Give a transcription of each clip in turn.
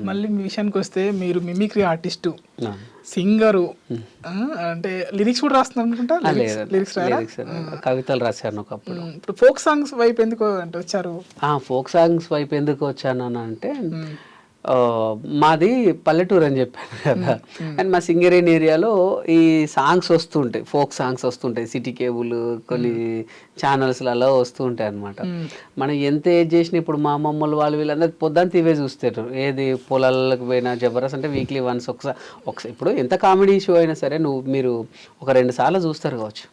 మళ్ళీ మీ విషయానికి వస్తే మీరు మిమిక్రీ ఆర్టిస్టు, సింగరు, అంటే లిరిక్స్ కూడా రాస్తున్నారు అనుకుంటా. లిరిక్స్ కవితలు రాశాను ఒకప్పుడు. ఇప్పుడు ఫోక్ సాంగ్స్ వైపు ఎందుకు అంటే వచ్చారు? ఫోక్ సాంగ్స్ వైపు ఎందుకు వచ్చాను అంటే మాది పల్లెటూరు అని చెప్పాను కదా, అండ్ మా సింగరేణి ఏరియాలో ఈ సాంగ్స్ వస్తుంటాయి, ఫోక్ సాంగ్స్ వస్తుంటాయి, సిటీ కేబుల్ కొన్ని ఛానల్స్లలో వస్తూ ఉంటాయి అనమాట. మనం ఎంత ఏది చేసినా ఇప్పుడు మా అమ్మమ్మలు వాళ్ళు వీళ్ళందరూ పొద్దున్న ఇవే చూస్తారు. ఏది పొలాలకు పోయినా జబర్దస్త్ అంటే వీక్లీ వన్స్ ఒకసారి ఇప్పుడు ఎంత కామెడీ షో అయినా సరే మీరు ఒక 2 సార్లు చూస్తారు కావచ్చు,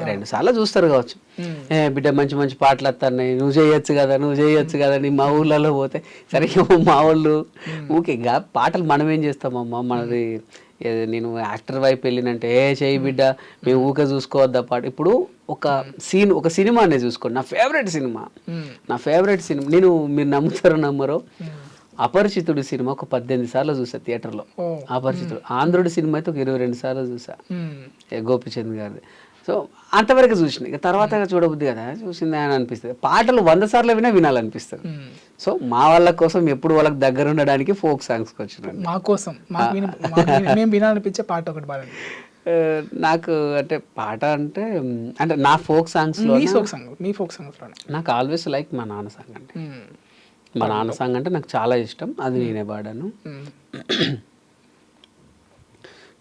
2 సార్లు చూస్తారు కావచ్చు. బిడ్డ మంచి మంచి పాటలు వస్తున్నాయి, నువ్వు చేయొచ్చు కదా నీ మా ఊళ్ళలో పోతే సరే. మా వాళ్ళు ఊకే పాటలు మనం ఏం చేస్తామమ్మా, మనది నేను యాక్టర్ వైపు వెళ్ళినంటే చేయి బిడ్డ మేము ఊకే చూసుకోవద్దా పాట. ఇప్పుడు ఒక సినిమానే చూసుకోండి, నా ఫేవరెట్ సినిమా మీరు నమ్మరో అపరిచితుడు సినిమా ఒక 18 సార్లు చూసా థియేటర్లో. అపరిచితుడు ఆంధ్రుడి సినిమా అయితే ఒక 22 సార్లు చూసా, గోపిచంద్ గారిది. సో అంతవరకు చూసిన, ఇక తర్వాత చూడబుద్ది కదా, చూసింది అని అనిపిస్తుంది. పాటలు 100 సార్లు వినాలనిపిస్తుంది. సో మా వాళ్ళ కోసం ఎప్పుడు వాళ్ళకి దగ్గర ఉండడానికి ఫోక్ సాంగ్స్కి వచ్చినాను. మా కోసం వినాలనిపించే పాట ఒకటి పాడండి. నాకు అంటే పాట అంటే నా ఫోక్ సాంగ్స్లో నాకు ఆల్వేస్ లైక్ మా నాన్న సాంగ్ అండి. మా నాన్న సాంగ్ అంటే నాకు చాలా ఇష్టం, అది నేనే పాడాను.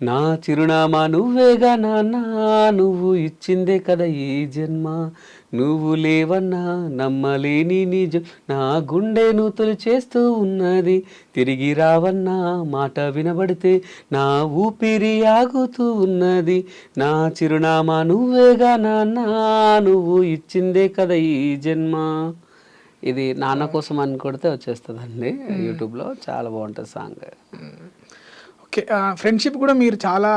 నా చిరునామా నువ్వేగా నాన్న, నువ్వు ఇచ్చిందే కదా ఈ జన్మ, నువ్వు లేవన్నా నమ్మలేని నిజం, నా గుండెను తొలిచేస్తూ ఉన్నది, తిరిగి రావన్నా మాట వినబడితే నా ఊపిరి ఆగుతూ ఉన్నది, నా చిరునామా నువ్వేగా నాన్న, నువ్వు ఇచ్చిందే కదా ఈ జన్మ. ఇది నాన్న కోసం అని కొడితే వచ్చేస్తుందండి యూట్యూబ్లో, చాలా బాగుంటుంది సాంగ్. ఓకే, ఫ్రెండ్షిప్ కూడా మీరు చాలా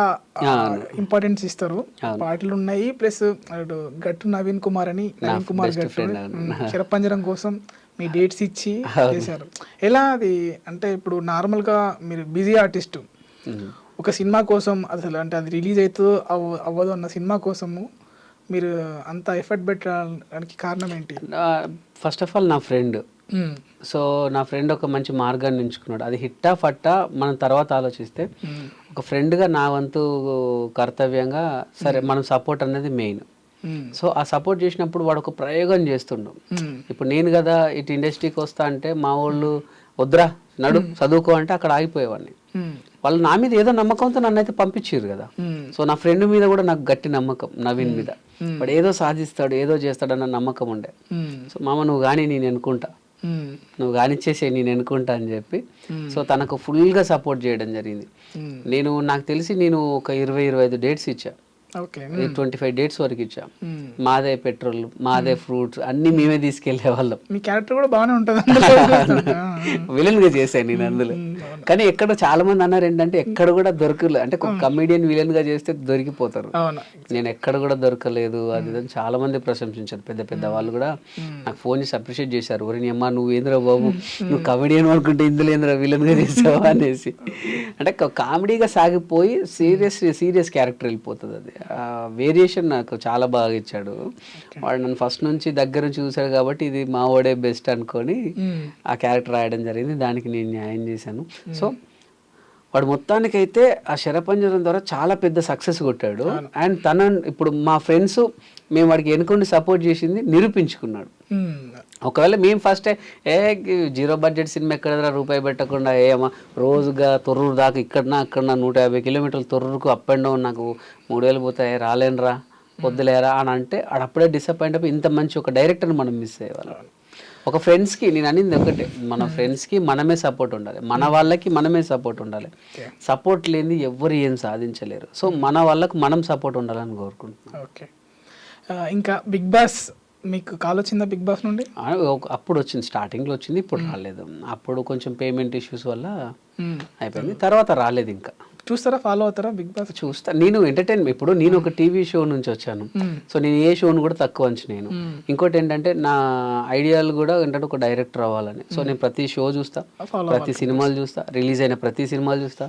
ఇంపార్టెన్స్ ఇస్తారు. పాటలు ఉన్నాయి, ప్లస్ గట్టు నవీన్ కుమార్ గట్టు శరపంజరం కోసం మీ డేట్స్ ఇచ్చి చేశారు. ఎలా అది అంటే ఇప్పుడు నార్మల్గా మీరు బిజీ ఆర్టిస్టు, ఒక సినిమా కోసం అసలు అంటే అది రిలీజ్ అవుతుందో అవ్వదు అన్న సినిమా కోసము మీరు అంత ఎఫర్ట్ పెట్టడానికి కారణం ఏంటి? ఫస్ట్ ఆఫ్ ఆల్ నా ఫ్రెండ్, సో నా ఫ్రెండ్ ఒక మంచి మార్గాన్ని ఎంచుకున్నాడు. అది హిట్టా ఫట్టా మనం తర్వాత ఆలోచిస్తే, ఒక ఫ్రెండ్గా నా వంతు కర్తవ్యంగా సరే మనం సపోర్ట్ అనేది మెయిన్. సో ఆ సపోర్ట్ చేసినప్పుడు వాడు ఒక ప్రయోగం చేస్తుండు. ఇప్పుడు నేను కదా ఇటు ఇండస్ట్రీకి వస్తా అంటే మా వాళ్ళు వద్దురా నడు చదువుకో అంటే అక్కడ ఆగిపోయేవాడిని. వాళ్ళు నా మీద ఏదో నమ్మకంతో నన్ను అయితే పంపించారు కదా. సో నా ఫ్రెండ్ మీద కూడా నాకు గట్టి నమ్మకం, నవీన్ మీద. వాడు ఏదో సాధిస్తాడు, ఏదో చేస్తాడన్న నమ్మకం ఉండే. సో మామ నువ్వు కానీ నేను ఎన్నుకుంటా, నువ్వు కానిచ్చేసే నేను ఎన్నుకుంటా అని చెప్పి సో తనకు ఫుల్గా సపోర్ట్ చేయడం జరిగింది. నాకు తెలిసి నేను ఒక 20-25 డేట్స్ ఇచ్చా, 25 డేట్స్ వరకు ఇచ్చాం. మాదే పెట్రోల్, మాదే ఫ్రూట్స్ అన్ని మేమే తీసుకెళ్లే వాళ్ళం. మీ క్యారెక్టర్ కూడా బాగానే ఉంటుంది, విలన్ గా చేశాను నేను అందులో. కానీ ఎక్కడ చాలా మంది అన్నారు ఏంటంటే ఎక్కడ కూడా దొరకలేదు, అంటే ఒక కమెడియన్ విలన్ గా చేస్తే దొరికిపోతారు. నేను ఎక్కడ కూడా దొరకలేదు అది అని చాలా మంది ప్రశంసించారు. పెద్ద పెద్ద వాళ్ళు కూడా నాకు ఫోన్ చేసి అప్రిషియేట్ చేశారు. ఒరేని అమ్మా నువ్వు ఏంద్రా బాబు, నువ్వు కమెడియన్ అనుకుంటే ఇందులో ఏంద్రా విలన్ గా చేసావా అనేసి. అంటే కామెడీగా సాగిపోయి సీరియస్ క్యారెక్టర్ వెళ్ళిపోతుంది. అది వేరియేషన్ నాకు చాలా బాగా ఇచ్చాడు వాడు. నన్ను ఫస్ట్ నుంచి దగ్గర నుంచి చూశాడు కాబట్టి ఇది మా వాడే బెస్ట్ అనుకొని ఆ క్యారెక్టర్ రాయడం జరిగింది. దానికి నేను న్యాయం చేశాను. సో వాడు మొత్తానికైతే ఆ శరపంజరం ద్వారా చాలా పెద్ద సక్సెస్ కొట్టాడు. అండ్ ఇప్పుడు మా ఫ్రెండ్స్ మేము వాడికి ఎన్నుకొని సపోర్ట్ చేసింది నిరూపించుకున్నాడు. ఒకవేళ మేము ఫస్ట్ 0 బడ్జెట్ సినిమా ఎక్కడ రూపాయి పెట్టకుండా ఏమో రోజుగా తొర్రూరు దాకా అక్కడ 150 కిలోమీటర్లు తొర్రూరుకు అప్ అండ్ డౌన్ నాకు 3000 పోతాయి రాలేనరా వద్దులేరా అని అంటే అప్పుడే డిసప్పాయింట్ అయిపోయి ఇంత మంచి ఒక డైరెక్టర్ని మనం మిస్ అయ్యేవాళ్ళం. ఒక ఫ్రెండ్స్కి నేను అనేది ఒకటే, మన ఫ్రెండ్స్కి మనమే సపోర్ట్ ఉండాలి, మన వాళ్ళకి మనమే సపోర్ట్ ఉండాలి. సపోర్ట్ లేని ఎవ్వరు ఏం సాధించలేరు. సో మన వాళ్ళకు మనం సపోర్ట్ ఉండాలని కోరుకుంటున్నాను. ఓకే, ఇంకా బిగ్ బాస్ మీకు కాల్ వచ్చిందా? బిగ్ బాస్ నుండి అప్పుడు వచ్చింది, స్టార్టింగ్లో వచ్చింది, ఇప్పుడు రాలేదు. అప్పుడు కొంచెం పేమెంట్ ఇష్యూస్ వల్ల అయిపోయింది, తర్వాత రాలేదు. ఇంకా చూస్తారా, ఫాలో అవుతారా బిగ్ బాస్? చూస్తా. నేను ఎంటర్టైన్మెంట్, ఇప్పుడు నేను ఒక టీవీ షో నుంచి వచ్చాను. సో నేను ఏ షోను కూడా తక్కువ అంచు నేను. ఇంకోటి ఏంటంటే నా ఐడియాలు కూడా ఏంటంటే ఒక డైరెక్టర్ అవ్వాలని. సో నేను ప్రతి షో చూస్తా, ప్రతి సినిమాలు చూస్తా, రిలీజ్ అయిన ప్రతి సినిమాలు చూస్తా,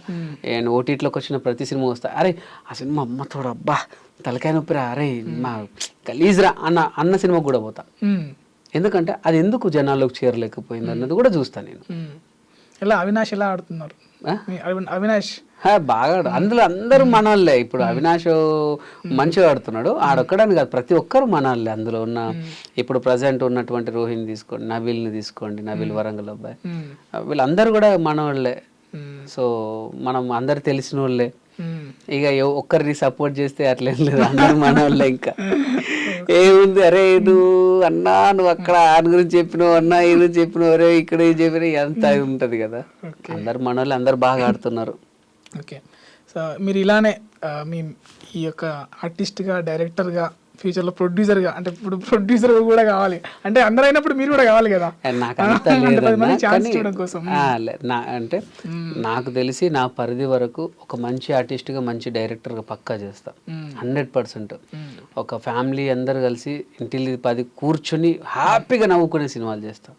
అండ్ ఓటీటీలోకి వచ్చిన ప్రతి సినిమా వస్తా. అరే ఆ సినిమా అమ్మతోడు అబ్బా తలకాయ నొప్పిరా, అరే మా గలీజ్రా అన్న సినిమాకి కూడా పోతా. ఎందుకంటే అది ఎందుకు జనాల్లోకి చేరలేకపోయింది అన్నది కూడా చూస్తాను నేను. ఎలా అవినాష్ ఎలా ఆడుతున్నారు? అవినాష్ బాగా అందులో అందరూ మనోళ్ళే. ఇప్పుడు అవినాష్ మంచిగా ఆడుతున్నాడు, ఆడొక్కడని కాదు ప్రతి ఒక్కరు మనోళ్ళే అందులో ఉన్న. ఇప్పుడు ప్రజెంట్ ఉన్నటువంటి రోహిణి తీసుకోండి, నబీల్ని తీసుకోండి, నబీల్ వరంగల్ అబ్బాయి, వీళ్ళందరూ కూడా మనోళ్ళే. సో మనం అందరు తెలిసిన వాళ్ళే. ఇక ఒక్కరిని సపోర్ట్ చేస్తే అట్లేం లేదు, అందరు మనోళ్ళే. ఇంకా ఏముంది, అరే నువ్వు అన్నా నువ్వు అక్కడ ఆయన గురించి చెప్పినావు, అన్నా ఈ గురించి చెప్పినావు, అరే ఇక్కడ ఏం చెప్పినా, ఎంత ఉంటది కదా. అందరు మనోళ్ళే, అందరు బాగా ఆడుతున్నారు. ఓకే, సో మీరు ఇలానే మీ ఈ యొక్క ఆర్టిస్ట్గా, డైరెక్టర్గా, ఫ్యూచర్లో ప్రొడ్యూసర్గా, అంటే ఇప్పుడు ప్రొడ్యూసర్ కూడా కావాలి అంటే అందరూ అయినప్పుడు మీరు కూడా కావాలి కదా. నాకు అంత అంటే నాకు తెలిసి నా పరిధి వరకు ఒక మంచి ఆర్టిస్ట్గా, మంచి డైరెక్టర్గా పక్కా చేస్తా 100%. ఒక ఫ్యామిలీ అందరు కలిసి ఇంటిల్లి 10 కూర్చొని హ్యాపీగా నవ్వుకునే సినిమాలు చేస్తాను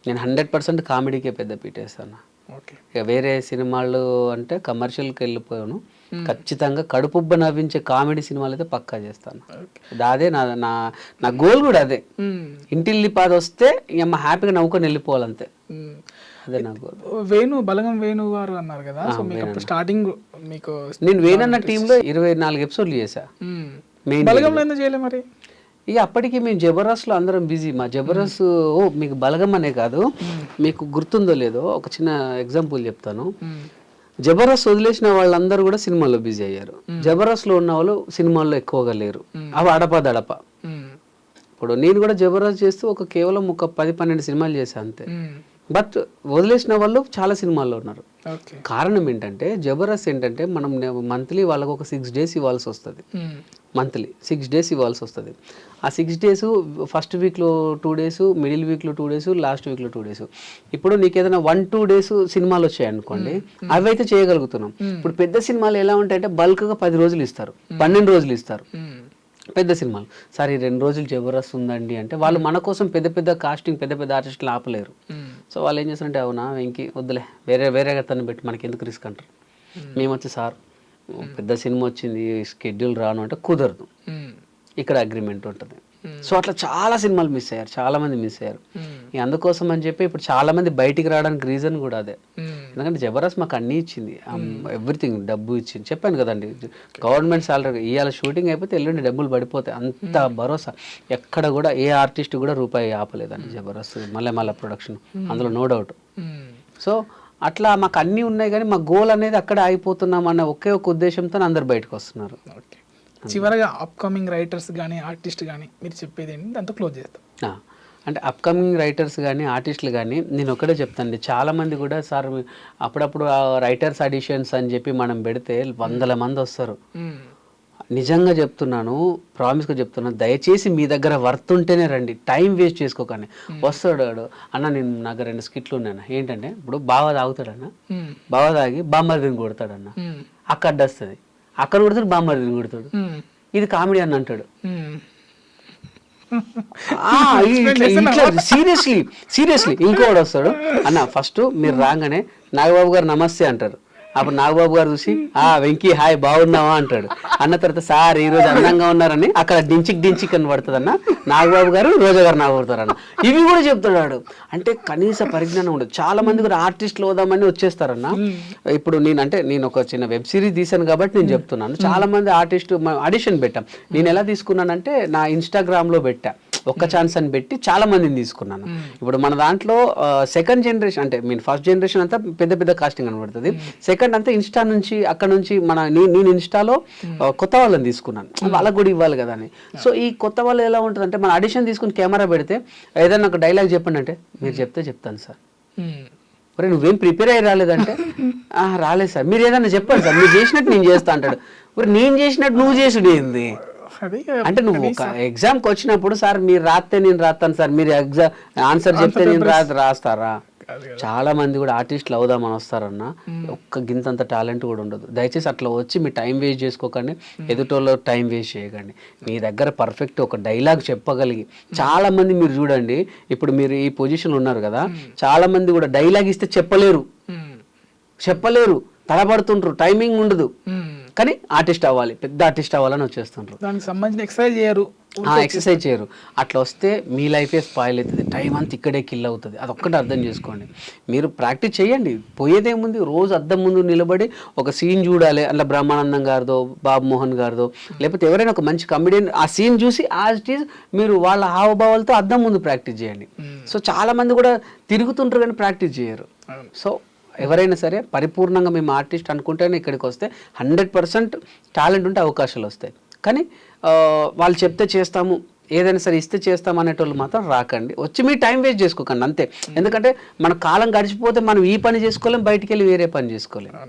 నేను. 100% కామెడీకే పెద్ద పీటేస్తాను. ఇక వేరే సినిమాలు అంటే కమర్షియల్కి వెళ్ళిపోయాను. ఖచ్చితంగా కడుపుబ్బ నవ్వించే కామెడీ సినిమాలు అయితే పక్కా చేస్తాను. అదే నా గోల్ కూడా అదే. ఇంటిల్లి 10 వస్తే ఇక హ్యాపీగా నవ్వుకొని వెళ్ళిపోవాలంతే, అదే నా గోల్. బలగం వేణు గారు అన్నారు కదా, సో మీకు స్టార్టింగ్ మీకు నేను వేణన్న టీంలో 24 ఎపిసోడ్లు చేశా. బలగంలో ఎందుకు చేయలే మరి? ఇక అప్పటికి మేము జబర్దస్త్లో అందరం బిజీ. మా జబర్దస్త్ మీకు బలగం అనే కాదు, మీకు గుర్తుందో లేదో ఒక చిన్న ఎగ్జాంపుల్ చెప్తాను. జబర్దస్త్ వదిలేసిన వాళ్ళందరూ కూడా సినిమాల్లో బిజీ అయ్యారు. జబర్దస్త్లో ఉన్న వాళ్ళు సినిమాల్లో ఎక్కువగా లేరు. అవి అడపదడప. ఇప్పుడు నేను కూడా జబర్దస్త్ చేస్తూ కేవలం ఒక 10-12 సినిమాలు చేశాను అంతే. బట్ వదిలేసిన వాళ్ళు చాలా సినిమాల్లో ఉన్నారు. కారణం ఏంటంటే జబర్దస్త్ ఏంటంటే మనం మంత్లీ వాళ్ళకు ఒక 6 days ఇవ్వాల్సి వస్తుంది. మంత్లీ 6 days ఇవ్వాల్సి వస్తుంది. ఆ 6 days ఫస్ట్ వీక్లో 2 days, మిడిల్ వీక్లో 2 days, లాస్ట్ వీక్లో 2 days. ఇప్పుడు నీకు ఏదైనా 1-2 days సినిమాలు వచ్చాయి అనుకోండి, అవి అయితే చేయగలుగుతున్నాం. ఇప్పుడు పెద్ద సినిమాలు ఎలా ఉంటాయంటే బల్క్గా 10 రోజులు ఇస్తారు, 12 రోజులు ఇస్తారు పెద్ద సినిమాలు. సరే 2 రోజులు జబర్దస్త్ ఉందండి అంటే వాళ్ళు మన కోసం పెద్ద కాస్టింగ్, పెద్ద ఆర్టిస్టులు ఆపలేరు. సో వాళ్ళు ఏం చేస్తారంటే, అవునా ఇంకి వద్దులే, వేరే తను పెట్టి మనకి ఎందుకు రిస్క్ అంటారు. మేము వచ్చి సార్ పెద్ద సినిమా వచ్చింది, షెడ్యూల్ రాను అంటే కుదరదు, ఇక్కడ అగ్రిమెంట్ ఉంటుంది. సో అట్లా చాలా సినిమాలు మిస్ అయ్యారు, చాలా మంది మిస్ అయ్యారు. అందుకోసం అని చెప్పి ఇప్పుడు చాలా మంది బయటికి రావడానికి రీజన్ కూడా అదే. ఎందుకంటే జబర్దస్త్ మాకు అన్నీ ఇచ్చింది, ఎవ్రీథింగ్, డబ్బు ఇచ్చింది. చెప్పాను కదండి, గవర్నమెంట్ సాలరీ ఇవాళ షూటింగ్ అయిపోతే ఎల్లుండి డబ్బులు పడిపోతాయి, అంత భరోసా. ఎక్కడ కూడా ఏ ఆర్టిస్ట్ కూడా రూపాయి ఆపలేదండి జబర్దస్త్, మళ్ళీ ప్రొడక్షన్, అందులో నో డౌట్. సో అట్లా మాకు అన్నీ ఉన్నాయి, కానీ మా గోల్ అనేది అక్కడ ఆగిపోతున్నాం అన్న ఒకే ఒక ఉద్దేశంతో అందరు బయటకు వస్తున్నారు. చివరగా అప్కమింగ్ రైటర్స్ కానీ ఆర్టిస్ట్ కానీ మీరు చెప్పేది ఏంటి, దాంతో క్లోజ్ చేస్తాం. అంటే అప్కమింగ్ రైటర్స్ కానీ ఆర్టిస్టులు కానీ నేను ఒకటే చెప్తానండి, చాలామంది కూడా సార్ అప్పుడప్పుడు రైటర్స్ ఆడిషన్స్ అని చెప్పి మనం పెడితే 100 మంది వస్తారు. నిజంగా చెప్తున్నాను, ప్రామిస్గా చెప్తున్నాను, దయచేసి మీ దగ్గర వర్త్ ఉంటేనే రండి, టైం వేస్ట్ చేసుకోకండి. వస్తాడు అన్న, నాకు 2 స్కిట్లు ఉన్నాయన్న, ఏంటంటే ఇప్పుడు బాగా తాగుతాడన్న, బాగా తాగి బామ్మర్దిని కొడతాడన్న, అక్కడ వస్తుంది, అక్కడ కొడతాడు, బామ్మర్దిని కొడతాడు, ఇది కామెడీ అని అంటాడు. సీరియస్లీ ఇంకోటి వస్తాడు, అన్న ఫస్ట్ మీరు రాగానే నాగబాబు గారు నమస్తే అంటారు. అప్పుడు నాగబాబు గారు చూసి వెంకీ హాయ్ బాగున్నావా అంటాడు. అన్న తర్వాత సార్ ఈ రోజు అందంగా ఉన్నారని అక్కడ డించిక్ అని పడుతుంది అన్న, నాగబాబు గారు రోజా గారు నాగబడతారన్న, ఇవి కూడా చెప్తున్నాడు. అంటే కనీస పరిజ్ఞానం ఉండదు. చాలా మంది కూడా ఆర్టిస్టులు అవుదామని వచ్చేస్తారన్న. ఇప్పుడు నేను ఒక చిన్న వెబ్ సిరీస్ తీసాను కాబట్టి నేను చెప్తున్నాను, చాలా మంది ఆర్టిస్టు ఆడిషన్ పెట్టాం. నేను ఎలా తీసుకున్నానంటే నా ఇన్స్టాగ్రామ్లో పెట్టా, ఒక్క ఛాన్స్ అని పెట్టి చాలా మందిని తీసుకున్నాను. ఇప్పుడు మన దాంట్లో సెకండ్ జనరేషన్ అంటే ఫస్ట్ జనరేషన్ అంతా పెద్ద కాస్టింగ్ కనబడుతుంది, సెకండ్ అంతా ఇన్స్టా నుంచి అక్కడ నుంచి నేను ఇన్స్టాలో కొత్త వాళ్ళని తీసుకున్నాను, వాళ్ళకు కూడా ఇవ్వాలి కదా అని. సో ఈ కొత్త వాళ్ళు ఎలా ఉంటుంది అంటే, మన ఆడిషన్ తీసుకుని కెమెరా పెడితే ఏదైనా ఒక డైలాగ్ చెప్పండి అంటే, మీరు చెప్తాను సార్. మరి నువ్వేం ప్రిపేర్ అయ్యి రాలేదంటే, రాలేదు సార్, మీరు ఏదైనా చెప్పండి సార్, మీరు చేసినట్టు నేను చేస్తా అంటాడు. మరి నేను చేసినట్టు నువ్వు చేసుడు ఏంది అంటే, నువ్వు ఒక ఎగ్జామ్కి వచ్చినప్పుడు సార్ మీరు రాస్తే నేను రాస్తాను సార్, మీరు ఎగ్జామ్ ఆన్సర్ చెప్తే నేను రాస్తారా? చాలా మంది కూడా ఆర్టిస్టులు అవుదామని వస్తారన్న, ఒక్క గింతంత టాలెంట్ కూడా ఉండదు. దయచేసి అట్లా వచ్చి మీ టైం వేస్ట్ చేసుకోకండి, ఎదుటోళ్ళ టైం వేస్ట్ చేయకండి. మీ దగ్గర పర్ఫెక్ట్ ఒక డైలాగ్ చెప్పగలిగి, చాలా మంది మీరు చూడండి, ఇప్పుడు మీరు ఈ పొజిషన్ ఉన్నారు కదా, చాలా మంది కూడా డైలాగ్ ఇస్తే చెప్పలేరు, తడబడుతుంటారు, టైమింగ్ ఉండదు. కానీ ఆర్టిస్ట్ అవ్వాలి, పెద్ద ఆర్టిస్ట్ అవ్వాలని వచ్చేస్తుంటారు. దానికి సంబంధించిన ఎక్సర్సైజ్ చేయరు, ఎక్సర్సైజ్ చేయరు. అట్లా వస్తే మీ లైఫే స్పాయిల్ అవుతుంది, టైం అంతా ఇక్కడే కిల్ అవుతుంది. అదొక్కటి అర్థం చేసుకోండి. మీరు ప్రాక్టీస్ చేయండి, పోయేదేముంది. రోజు అద్దం ముందు నిలబడి ఒక సీన్ చూడాలి, అట్లా బ్రహ్మానందం గారిదో బాబు మోహన్ గారిదో లేకపోతే ఎవరైనా ఒక మంచి కమెడియన్ ఆ సీన్ చూసి యాజ్ ఇట్ ఈజ్ మీరు వాళ్ళ హావభావాలతో అద్దం ముందు ప్రాక్టీస్ చేయండి. సో చాలా మంది కూడా తిరుగుతుంటారు కానీ ప్రాక్టీస్ చేయరు. సో ఎవరైనా సరే పరిపూర్ణంగా మేము ఆర్టిస్ట్ అనుకుంటేనే ఇక్కడికి వస్తే 100% టాలెంట్ ఉంటే అవకాశాలు వస్తాయి. కానీ వాళ్ళు చెప్తే చేస్తాము, ఏదైనా సరే ఇస్తే చేస్తాం అనేటోళ్ళు మాత్రం రాకండి. వచ్చి మీ టైం వేస్ట్ చేసుకోకండి అంతే. ఎందుకంటే మన కాలం గడిచిపోతే మనం ఈ పని చేసుకోలేం, బయటికి వెళ్ళి వేరే పని చేసుకోలేం.